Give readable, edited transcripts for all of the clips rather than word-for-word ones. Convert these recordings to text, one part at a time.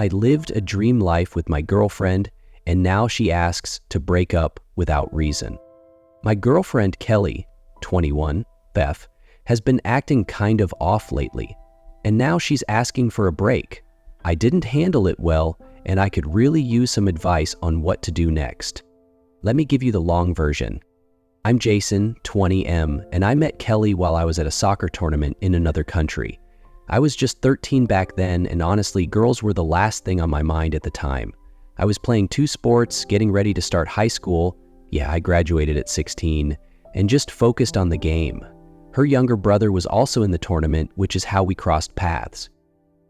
I lived a dream life with my girlfriend, and now she asks to break up without reason. My girlfriend Kelly, 21, Beth, has been acting kind of off lately, and now she's asking for a break. I didn't handle it well, and I could really use some advice on what to do next. Let me give you the long version. I'm Jason, 20M, and I met Kelly while I was at a soccer tournament in another country. I was just 13 back then, and honestly, girls were the last thing on my mind at the time. I was playing 2 sports, getting ready to start high school. Yeah, I graduated at 16, and just focused on the game. Her younger brother was also in the tournament, which is how we crossed paths.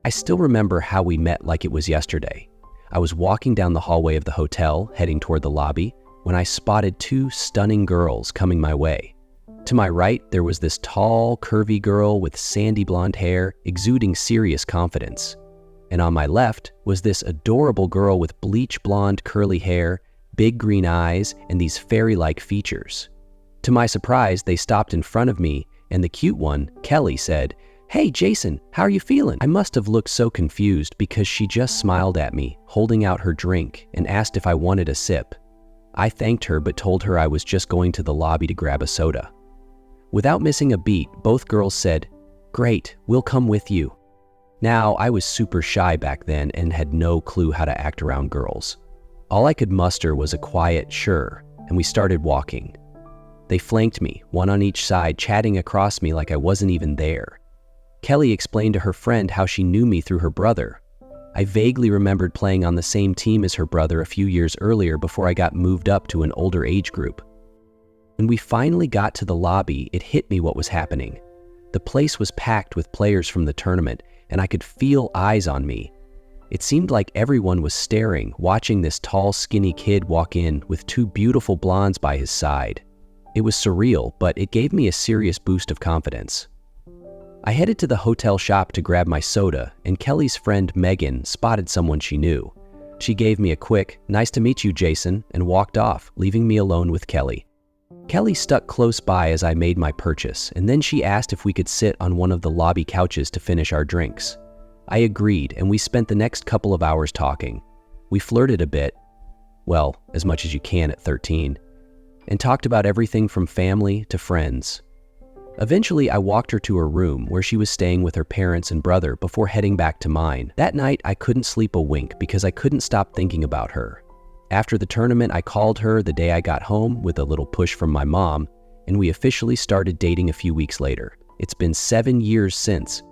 I still remember how we met like it was yesterday. I was walking down the hallway of the hotel, heading toward the lobby, when I spotted 2 stunning girls coming my way. To my right, there was this tall, curvy girl with sandy blonde hair, exuding serious confidence. And on my left was this adorable girl with bleach blonde curly hair, big green eyes, and these fairy-like features. To my surprise, they stopped in front of me, and the cute one, Kelly, said, "Hey, Jason, how are you feeling?" I must have looked so confused because she just smiled at me, holding out her drink, and asked if I wanted a sip. I thanked her but told her I was just going to the lobby to grab a soda. Without missing a beat, both girls said, "Great, we'll come with you." Now, I was super shy back then and had no clue how to act around girls. All I could muster was a quiet "sure," and we started walking. They flanked me, one on each side, chatting across me like I wasn't even there. Kelly explained to her friend how she knew me through her brother. I vaguely remembered playing on the same team as her brother a few years earlier before I got moved up to an older age group. When we finally got to the lobby, it hit me what was happening. The place was packed with players from the tournament, and I could feel eyes on me. It seemed like everyone was staring, watching this tall, skinny kid walk in with 2 beautiful blondes by his side. It was surreal, but it gave me a serious boost of confidence. I headed to the hotel shop to grab my soda, and Kelly's friend Megan spotted someone she knew. She gave me a quick, "Nice to meet you, Jason," and walked off, leaving me alone with Kelly. Kelly stuck close by as I made my purchase, and then she asked if we could sit on one of the lobby couches to finish our drinks. I agreed, and we spent the next couple of hours talking. We flirted a bit, well, as much as you can at 13, and talked about everything from family to friends. Eventually, I walked her to her room where she was staying with her parents and brother before heading back to mine. That night, I couldn't sleep a wink because I couldn't stop thinking about her. After the tournament, I called her the day I got home with a little push from my mom, and we officially started dating a few weeks later. It's been 7 years since.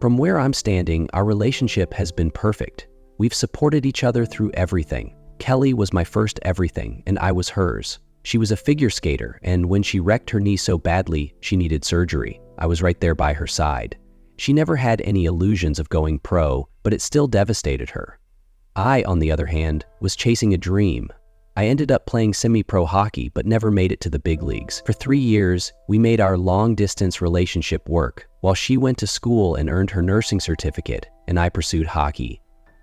From where I'm standing, our relationship has been perfect. We've supported each other through everything. Kelly was my first everything, and I was hers. She was a figure skater, and when she wrecked her knee so badly she needed surgery, I was right there by her side. She never had any illusions of going pro, but it still devastated her. I, on the other hand, was chasing a dream. I ended up playing semi-pro hockey, but never made it to the big leagues. For 3 years, we made our long-distance relationship work, while she went to school and earned her nursing certificate, and I pursued hockey.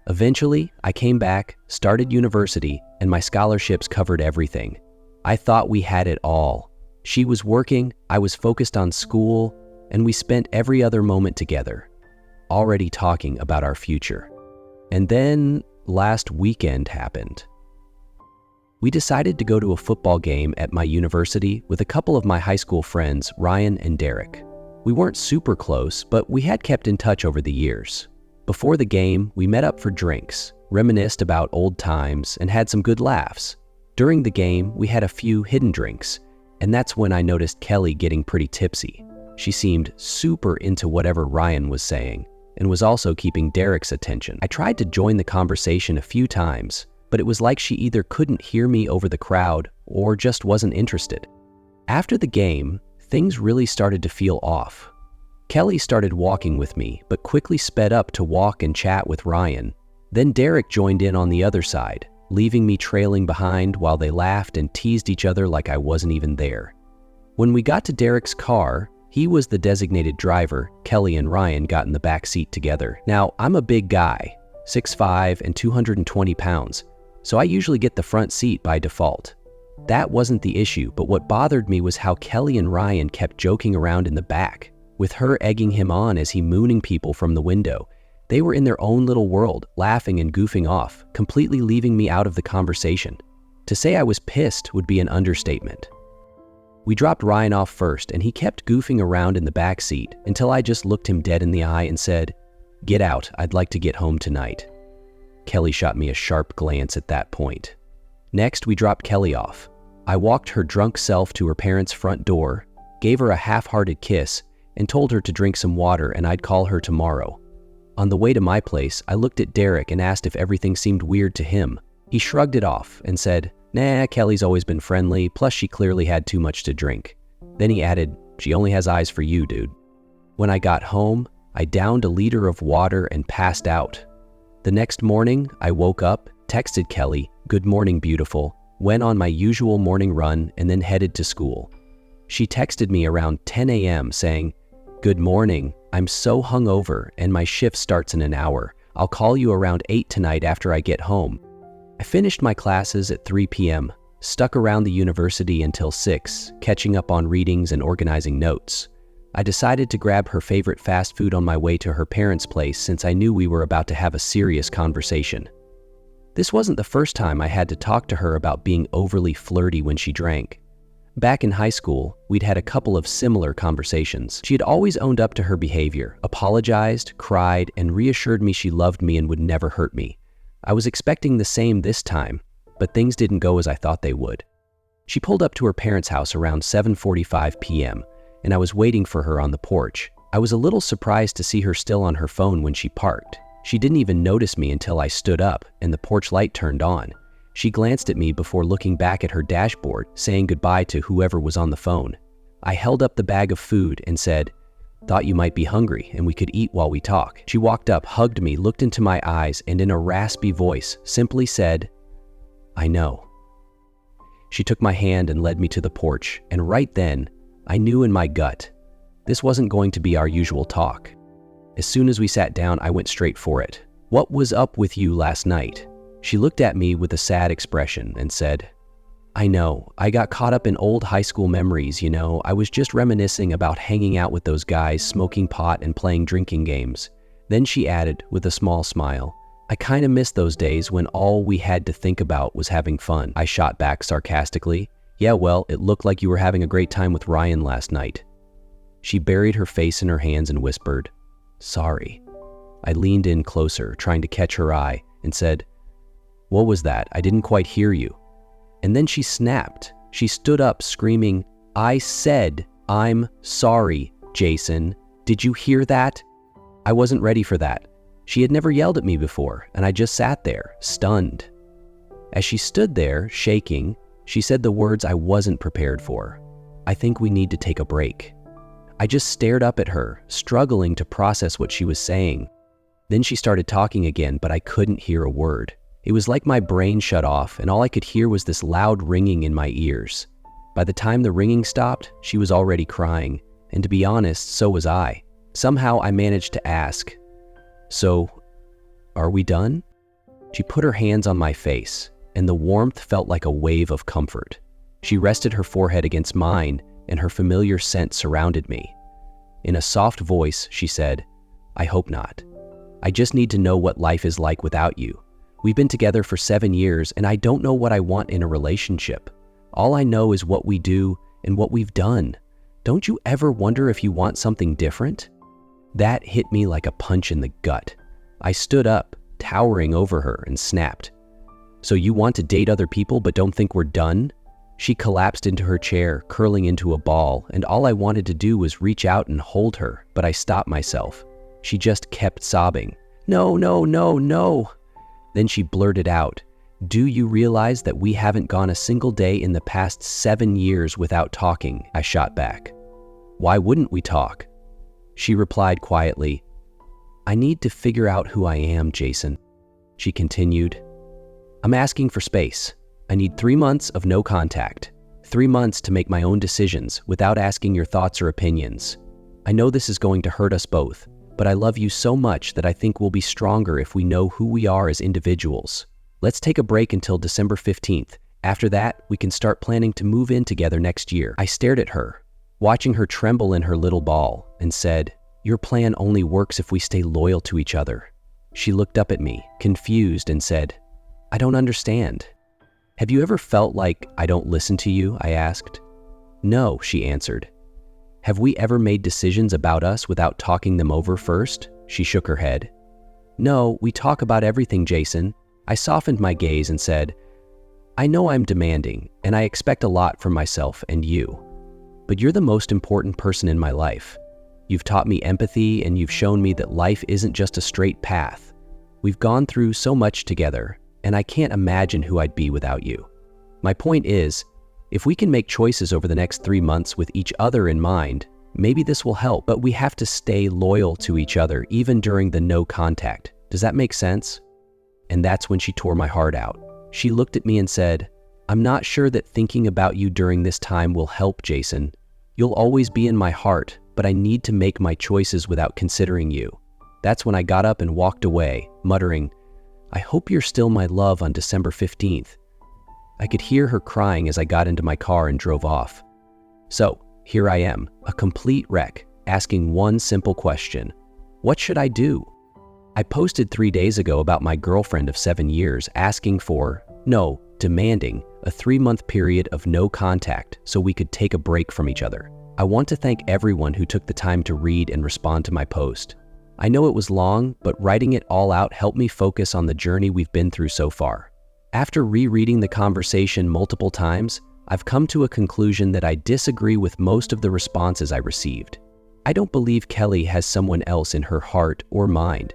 Eventually, I came back, started university, and my scholarships covered everything. I thought we had it all. She was working, I was focused on school, and we spent every other moment together, already talking about our future. And then, last weekend happened. We decided to go to a football game at my university with a couple of my high school friends, Ryan and Derek. We weren't super close, but we had kept in touch over the years. Before the game, we met up for drinks, reminisced about old times, and had some good laughs. During the game, we had a few hidden drinks, and that's when I noticed Kelly getting pretty tipsy. She seemed super into whatever Ryan was saying, and was also keeping Derek's attention. I tried to join the conversation a few times, but it was like she either couldn't hear me over the crowd or just wasn't interested. After the game, things really started to feel off. Kelly started walking with me, but quickly sped up to walk and chat with Ryan. Then Derek joined in on the other side, leaving me trailing behind while they laughed and teased each other like I wasn't even there. When we got to Derek's car, he was the designated driver. Kelly and Ryan got in the back seat together. Now, I'm a big guy, 6'5" and 220 pounds, so I usually get the front seat by default. That wasn't the issue, but what bothered me was how Kelly and Ryan kept joking around in the back, with her egging him on as he mooning people from the window. They were in their own little world, laughing and goofing off, completely leaving me out of the conversation. To say I was pissed would be an understatement. We dropped Ryan off first, and he kept goofing around in the back seat until I just looked him dead in the eye and said, "Get out, I'd like to get home tonight." Kelly shot me a sharp glance at that point. Next, we dropped Kelly off. I walked her drunk self to her parents' front door, gave her a half-hearted kiss, and told her to drink some water and I'd call her tomorrow. On the way to my place, I looked at Derek and asked if everything seemed weird to him. He shrugged it off and said, "Nah, Kelly's always been friendly, plus she clearly had too much to drink." Then he added, "She only has eyes for you, dude." When I got home, I downed a liter of water and passed out. The next morning, I woke up, texted Kelly, "Good morning, beautiful," went on my usual morning run, and then headed to school. She texted me around 10 a.m. saying, "Good morning, I'm so hungover and my shift starts in an hour. I'll call you around 8 tonight after I get home." I finished my classes at 3 p.m., stuck around the university until 6, catching up on readings and organizing notes. I decided to grab her favorite fast food on my way to her parents' place since I knew we were about to have a serious conversation. This wasn't the first time I had to talk to her about being overly flirty when she drank. Back in high school, we'd had a couple of similar conversations. She had always owned up to her behavior, apologized, cried, and reassured me she loved me and would never hurt me. I was expecting the same this time, but things didn't go as I thought they would. She pulled up to her parents' house around 7:45 p.m., and I was waiting for her on the porch. I was a little surprised to see her still on her phone when she parked. She didn't even notice me until I stood up and the porch light turned on. She glanced at me before looking back at her dashboard, saying goodbye to whoever was on the phone. I held up the bag of food and said, "Thought you might be hungry and we could eat while we talk." She walked up, hugged me, looked into my eyes, and in a raspy voice simply said, "I know." She took my hand and led me to the porch, and right then, I knew in my gut, this wasn't going to be our usual talk. As soon as we sat down, I went straight for it. "What was up with you last night?" She looked at me with a sad expression and said, "I know, I got caught up in old high school memories, you know. I was just reminiscing about hanging out with those guys, smoking pot and playing drinking games." Then she added with a small smile, "I kind of miss those days when all we had to think about was having fun." I shot back sarcastically, "Yeah, well, it looked like you were having a great time with Ryan last night." She buried her face in her hands and whispered, "Sorry." I leaned in closer, trying to catch her eye, and said, "What was that? I didn't quite hear you." And then she snapped. She stood up screaming, "I said, I'm sorry, Jason. Did you hear that?" I wasn't ready for that. She had never yelled at me before, and I just sat there, stunned. As she stood there, shaking, she said the words I wasn't prepared for. "I think we need to take a break." I just stared up at her, struggling to process what she was saying. Then she started talking again, but I couldn't hear a word. It was like my brain shut off, and all I could hear was this loud ringing in my ears. By the time the ringing stopped, she was already crying, and to be honest, so was I. Somehow I managed to ask, "So, are we done?" She put her hands on my face, and the warmth felt like a wave of comfort. She rested her forehead against mine, and her familiar scent surrounded me. In a soft voice, she said, "I hope not. I just need to know what life is like without you. We've been together for 7 years, and I don't know what I want in a relationship. All I know is what we do and what we've done. Don't you ever wonder if you want something different?" That hit me like a punch in the gut. I stood up, towering over her, and snapped, "So you want to date other people but don't think we're done?" She collapsed into her chair, curling into a ball, and all I wanted to do was reach out and hold her, but I stopped myself. She just kept sobbing, "No, no, no, no." Then she blurted out, "Do you realize that we haven't gone a single day in the past 7 years without talking?" I shot back, "Why wouldn't we talk?" She replied quietly, "I need to figure out who I am, Jason." She continued, "I'm asking for space. I need 3 months of no contact. 3 months to make my own decisions without asking your thoughts or opinions. I know this is going to hurt us both, but I love you so much that I think we'll be stronger if we know who we are as individuals. Let's take a break until December 15th. After that, we can start planning to move in together next year." I stared at her, watching her tremble in her little ball, and said, "Your plan only works if we stay loyal to each other. She looked up at me, confused, and said, "I don't understand." "Have you ever felt like I don't listen to you?" I asked. "No," she answered. "Have we ever made decisions about us without talking them over first?" She shook her head. "No, we talk about everything, Jason." I softened my gaze and said, "I know I'm demanding, and I expect a lot from myself and you. But you're the most important person in my life. You've taught me empathy, and you've shown me that life isn't just a straight path. We've gone through so much together, and I can't imagine who I'd be without you. My point is, if we can make choices over the next 3 months with each other in mind, maybe this will help, but we have to stay loyal to each other even during the no contact. Does that make sense?" And that's when she tore my heart out. She looked at me and said, "I'm not sure that thinking about you during this time will help, Jason. You'll always be in my heart, but I need to make my choices without considering you." That's when I got up and walked away, muttering, "I hope you're still my love on December 15th. I could hear her crying as I got into my car and drove off. So, here I am, a complete wreck, asking one simple question. What should I do? I posted 3 days ago about my girlfriend of 7 years demanding a 3-month period of no contact so we could take a break from each other. I want to thank everyone who took the time to read and respond to my post. I know it was long, but writing it all out helped me focus on the journey we've been through so far. After rereading the conversation multiple times, I've come to a conclusion that I disagree with most of the responses I received. I don't believe Kelly has someone else in her heart or mind.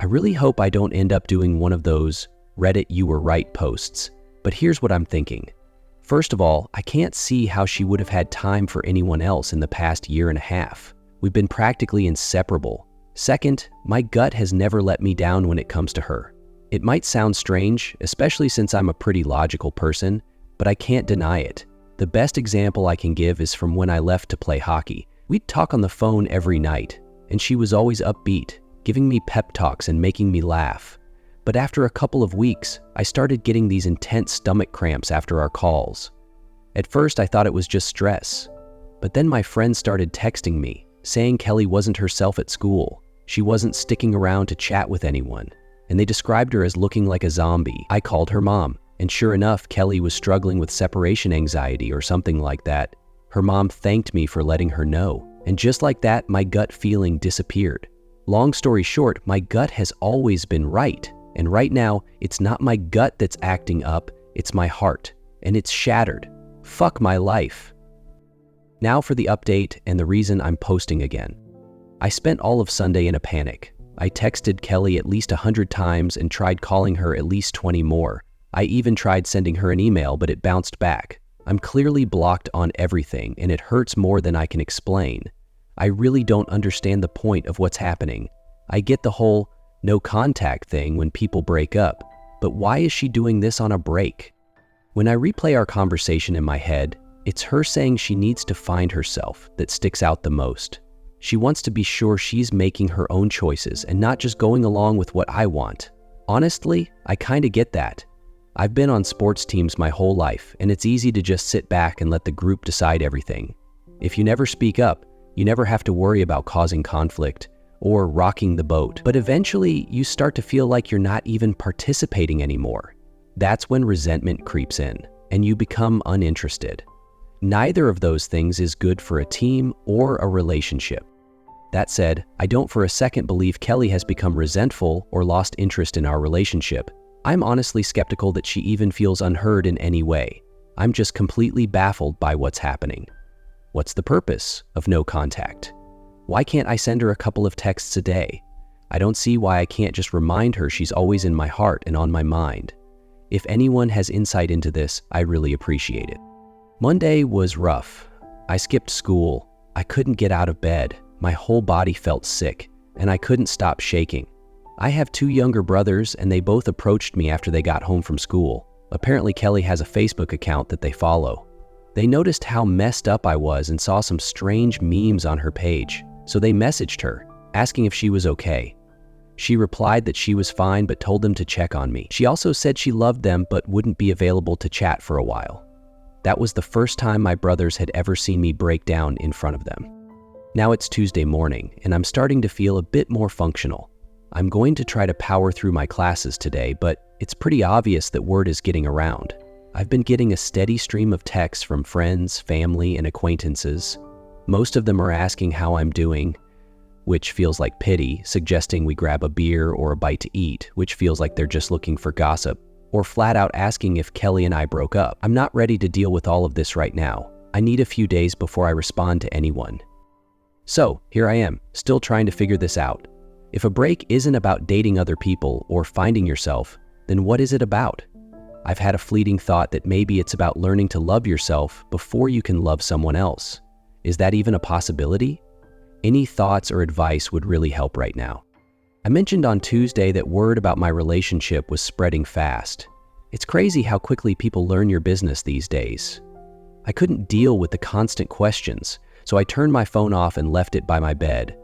I really hope I don't end up doing one of those Reddit "you were right" posts, but here's what I'm thinking. First of all, I can't see how she would have had time for anyone else in the past 1.5 years. We've been practically inseparable. Second, my gut has never let me down when it comes to her. It might sound strange, especially since I'm a pretty logical person, but I can't deny it. The best example I can give is from when I left to play hockey. We'd talk on the phone every night, and she was always upbeat, giving me pep talks and making me laugh. But after a couple of weeks, I started getting these intense stomach cramps after our calls. At first, I thought it was just stress. But then my friends started texting me, saying Kelly wasn't herself at school. She wasn't sticking around to chat with anyone, and they described her as looking like a zombie. I called her mom, and sure enough, Kelly was struggling with separation anxiety or something like that. Her mom thanked me for letting her know, and just like that, my gut feeling disappeared. Long story short, my gut has always been right, and right now, it's not my gut that's acting up, it's my heart, and it's shattered. Fuck my life. Now for the update and the reason I'm posting again. I spent all of Sunday in a panic. I texted Kelly at least 100 times and tried calling her at least 20 more. I even tried sending her an email, but it bounced back. I'm clearly blocked on everything, and it hurts more than I can explain. I really don't understand the point of what's happening. I get the whole no contact thing when people break up, but why is she doing this on a break? When I replay our conversation in my head, it's her saying she needs to find herself that sticks out the most. She wants to be sure she's making her own choices and not just going along with what I want. Honestly, I kinda get that. I've been on sports teams my whole life, and it's easy to just sit back and let the group decide everything. If you never speak up, you never have to worry about causing conflict or rocking the boat. But eventually, you start to feel like you're not even participating anymore. That's when resentment creeps in, and you become uninterested. Neither of those things is good for a team or a relationship. That said, I don't for a second believe Kelly has become resentful or lost interest in our relationship. I'm honestly skeptical that she even feels unheard in any way. I'm just completely baffled by what's happening. What's the purpose of no contact? Why can't I send her a couple of texts a day? I don't see why I can't just remind her she's always in my heart and on my mind. If anyone has insight into this, I really appreciate it. Monday was rough. I skipped school. I couldn't get out of bed. My whole body felt sick, and I couldn't stop shaking. I have 2 younger brothers, and they both approached me after they got home from school. Apparently, Kelly has a Facebook account that they follow. They noticed how messed up I was and saw some strange memes on her page, so they messaged her, asking if she was okay. She replied that she was fine but told them to check on me. She also said she loved them but wouldn't be available to chat for a while. That was the first time my brothers had ever seen me break down in front of them. Now it's Tuesday morning, and I'm starting to feel a bit more functional. I'm going to try to power through my classes today, but it's pretty obvious that word is getting around. I've been getting a steady stream of texts from friends, family, and acquaintances. Most of them are asking how I'm doing, which feels like pity, suggesting we grab a beer or a bite to eat, which feels like they're just looking for gossip, or flat out asking if Kelly and I broke up. I'm not ready to deal with all of this right now. I need a few days before I respond to anyone. So, here I am, still trying to figure this out. If a break isn't about dating other people or finding yourself, then what is it about? I've had a fleeting thought that maybe it's about learning to love yourself before you can love someone else. Is that even a possibility? Any thoughts or advice would really help right now. I mentioned on Tuesday that word about my relationship was spreading fast. It's crazy how quickly people learn your business these days. I couldn't deal with the constant questions, so I turned my phone off and left it by my bed.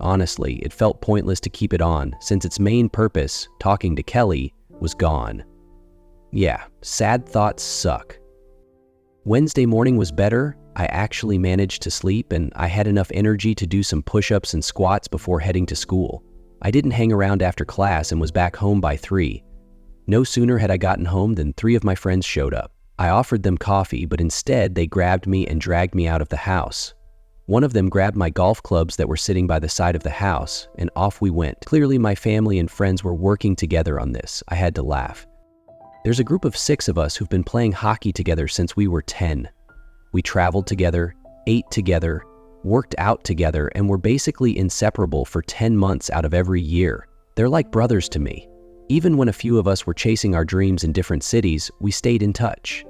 Honestly, it felt pointless to keep it on since its main purpose, talking to Kelly, was gone. Yeah, sad thoughts suck. Wednesday morning was better. I actually managed to sleep and I had enough energy to do some push-ups and squats before heading to school. I didn't hang around after class and was back home by 3. No sooner had I gotten home than 3 of my friends showed up. I offered them coffee, but instead they grabbed me and dragged me out of the house. One of them grabbed my golf clubs that were sitting by the side of the house, and off we went. Clearly my family and friends were working together on this. I had to laugh. There's a group of 6 of us who've been playing hockey together since we were 10. We traveled together, ate together, worked out together, and were basically inseparable for 10 months out of every year. They're like brothers to me. Even when a few of us were chasing our dreams in different cities, we stayed in touch.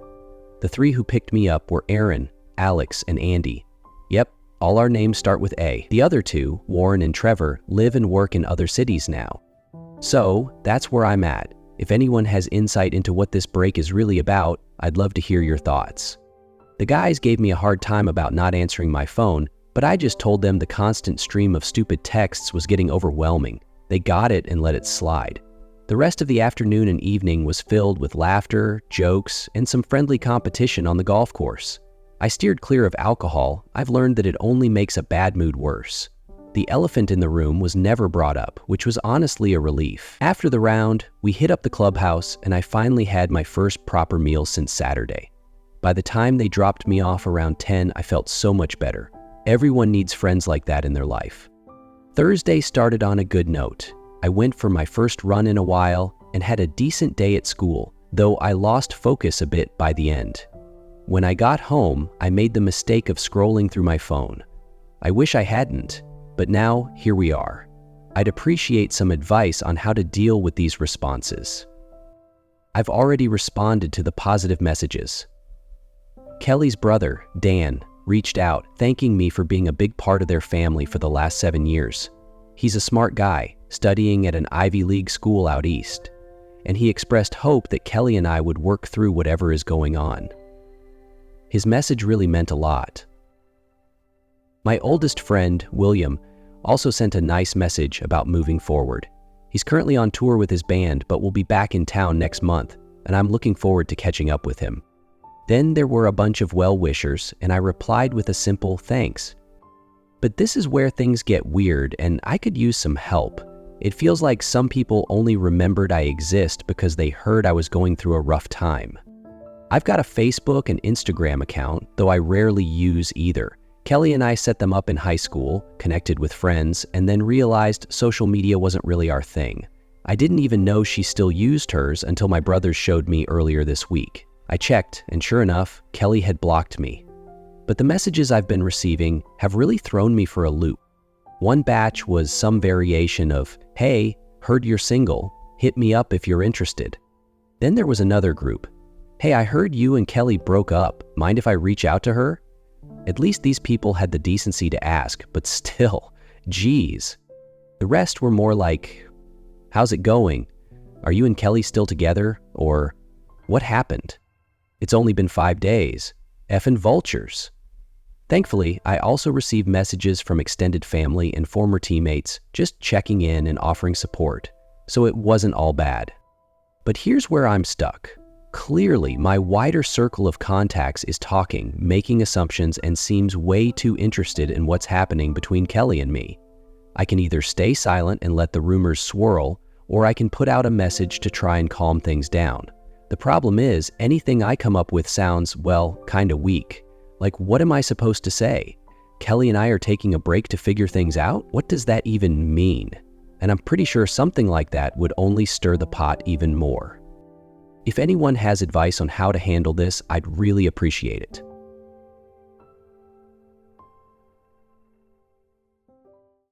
The 3 who picked me up were Aaron, Alex, and Andy. Yep, all our names start with A. The other 2, Warren and Trevor, live and work in other cities now. So, that's where I'm at. If anyone has insight into what this break is really about, I'd love to hear your thoughts. The guys gave me a hard time about not answering my phone, but I just told them the constant stream of stupid texts was getting overwhelming. They got it and let it slide. The rest of the afternoon and evening was filled with laughter, jokes, and some friendly competition on the golf course. I steered clear of alcohol. I've learned that it only makes a bad mood worse. The elephant in the room was never brought up, which was honestly a relief. After the round, we hit up the clubhouse and I finally had my first proper meal since Saturday. By the time they dropped me off around 10, I felt so much better. Everyone needs friends like that in their life. Thursday started on a good note. I went for my first run in a while and had a decent day at school, though I lost focus a bit by the end. When I got home, I made the mistake of scrolling through my phone. I wish I hadn't, but now here we are. I'd appreciate some advice on how to deal with these responses. I've already responded to the positive messages. Kelly's brother, Dan, reached out, thanking me for being a big part of their family for the last 7 years. He's a smart guy, studying at an Ivy League school out east, and he expressed hope that Kelly and I would work through whatever is going on. His message really meant a lot. My oldest friend, William, also sent a nice message about moving forward. He's currently on tour with his band, but will be back in town next month, and I'm looking forward to catching up with him. Then there were a bunch of well-wishers, and I replied with a simple thanks. But this is where things get weird, and I could use some help. It feels like some people only remembered I exist because they heard I was going through a rough time. I've got a Facebook and Instagram account, though I rarely use either. Kelly and I set them up in high school, connected with friends, and then realized social media wasn't really our thing. I didn't even know she still used hers until my brothers showed me earlier this week. I checked, and sure enough, Kelly had blocked me. But the messages I've been receiving have really thrown me for a loop. One batch was some variation of, "Hey, heard you're single, hit me up if you're interested." Then there was another group. "Hey, I heard you and Kelly broke up. Mind if I reach out to her?" At least these people had the decency to ask, but still, geez. The rest were more like, "How's it going? Are you and Kelly still together?" Or, "What happened? It's only been 5 days. Effin' vultures." Thankfully, I also received messages from extended family and former teammates just checking in and offering support, so it wasn't all bad. But here's where I'm stuck. Clearly, my wider circle of contacts is talking, making assumptions, and seems way too interested in what's happening between Kelly and me. I can either stay silent and let the rumors swirl, or I can put out a message to try and calm things down. The problem is, anything I come up with sounds, well, kinda weak. Like, what am I supposed to say? Kelly and I are taking a break to figure things out? What does that even mean? And I'm pretty sure something like that would only stir the pot even more. If anyone has advice on how to handle this, I'd really appreciate it.